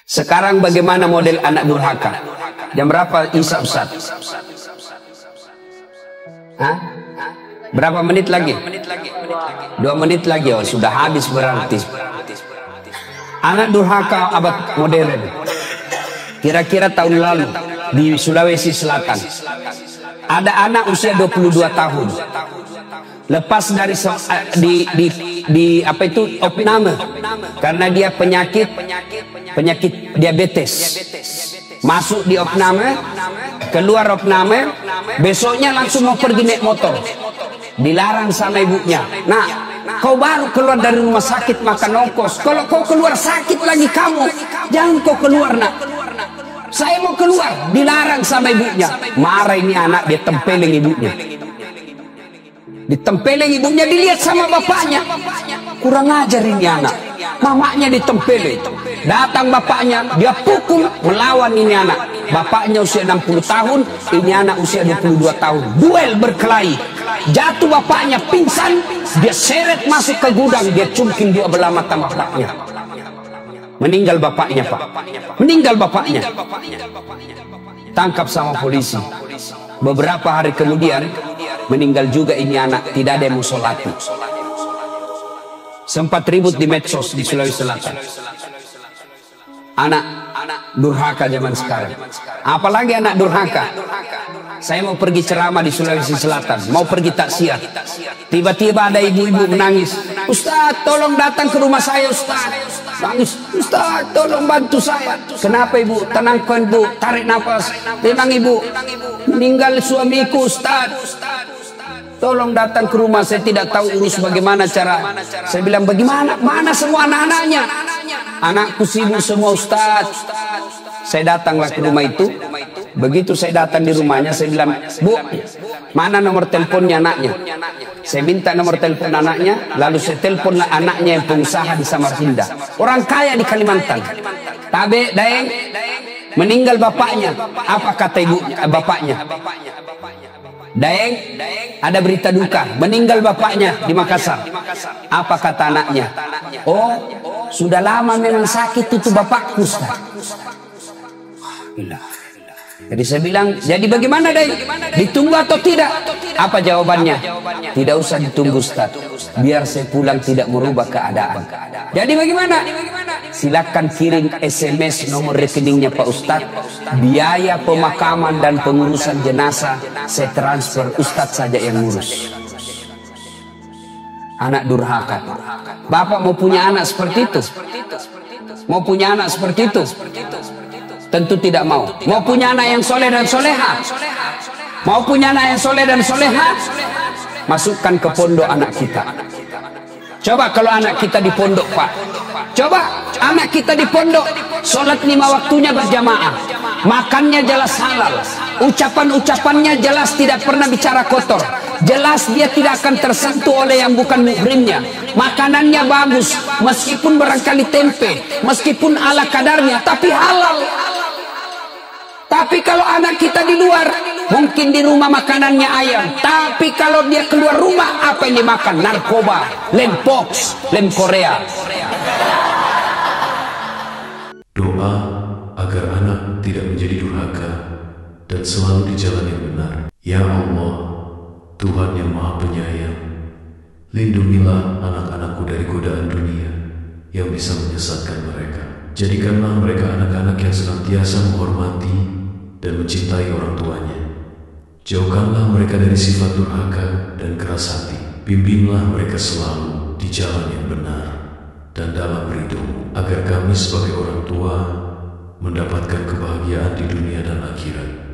Sekarang bagaimana model anak durhaka? Jam berapa Isya Ustaz? Hah? Berapa menit lagi? 2 menit lagi. Oh, sudah habis berarti. Anak durhaka abad modern. Kira-kira tahun lalu di Sulawesi Selatan ada anak usia 22 tahun. Lepas dari apa itu opname karena dia penyakit diabetes. Masuk di opname, keluar opname, besoknya langsung mau pergi naik motor. Dilarang sama ibunya. Nah, kau baru keluar dari rumah sakit makan ongkos. Kalau kau keluar sakit lagi kamu, jangan kau keluar nak. Saya mau keluar, dilarang sama ibunya. Marah ini anak, dia tempeleng ibunya. Ditempeleng ibunya, dilihat sama bapaknya. Kurang ajar ini anak. Mamanya ditempeleng. Datang bapaknya, dia pukul, melawan ini anak. Bapaknya usia 60 tahun, ini anak usia 22 tahun. Duel berkelahi. Jatuh bapaknya, pingsan. Dia seret masuk ke gudang, dia cungkil dua belah mata bapaknya. Meninggal bapaknya, Pak. Meninggal bapaknya. Tangkap sama polisi. Beberapa hari kemudian meninggal juga ini anak, tidak ada yang musolati. Sempat ribut di medsos di Sulawesi Selatan. Anak durhaka zaman sekarang. Apalagi anak durhaka. Saya mau pergi ceramah di Sulawesi Selatan, mau pergi taksiah. Tiba-tiba ada ibu-ibu menangis. Ustaz, tolong datang ke rumah saya, Ustaz. Nangis, Ustaz, tolong bantu saya. Kenapa ibu? Tenangkan ibu, tarik nafas. Tenang ibu. Meninggal suamiku, Ustaz. Tolong datang ke rumah, saya tidak tahu urus bagaimana cara. Saya bilang, bagaimana? Mana semua anak-anaknya? Anakku sibuk semua, Ustaz. Saya datanglah ke rumah itu. Begitu saya datang di rumahnya, saya bilang, Bu, mana nomor teleponnya anaknya? Saya minta nomor telepon anaknya, lalu saya teleponlah anaknya yang pengusaha di Samarinda. Orang kaya di Kalimantan. Tabe, Daeng, meninggal bapaknya. Apa kata ibu bapaknya? Daeng, ada berita duka, meninggal bapaknya di Makassar. Apa kata anaknya? Oh, sudah lama memang sakit itu bapakku, Ustaz. Jadi saya bilang, jadi bagaimana Daeng? Ditunggu atau tidak? Apa jawabannya? Tidak usah ditunggu, Ustaz. Biar saya pulang tidak merubah keadaan. Jadi bagaimana? Silakan kirim SMS nomor rekeningnya Pak Ustadz. Biaya pemakaman dan pengurusan jenazah saya transfer, Ustadz saja yang ngurus. Anak durhaka. Bapak mau punya anak seperti itu? Mau punya anak seperti itu? Tentu tidak mau. Mau punya anak yang soleh dan soleha? Mau punya anak yang soleh dan soleha? Masukkan ke pondok anak kita. Coba kalau anak kita di pondok, Pak. Coba anak kita di pondok, sholat 5 waktunya berjamaah, makannya jelas halal, ucapan-ucapannya jelas tidak pernah bicara kotor, jelas dia tidak akan tersentuh oleh yang bukan muhrimnya, makanannya bagus, meskipun barangkali tempe, meskipun ala kadarnya, tapi halal. Tapi kalau anak kita di luar, mungkin di rumah makanannya ayam, tapi kalau dia keluar rumah, apa yang dimakan? Narkoba, lem pox, lem Korea. Doa agar anak tidak menjadi durhaka dan selalu di jalan yang benar. Ya Allah, Tuhan yang Maha Penyayang, lindungilah anak-anakku dari godaan dunia yang bisa menyesatkan mereka. Jadikanlah mereka anak-anak yang senantiasa menghormati dan mencintai orang tuanya. Jauhkanlah mereka dari sifat durhaka dan keras hati. Bimbinglah mereka selalu di jalan yang benar dan dalam ridho-Mu, agar kami sebagai orang tua mendapatkan kebahagiaan di dunia dan akhirat.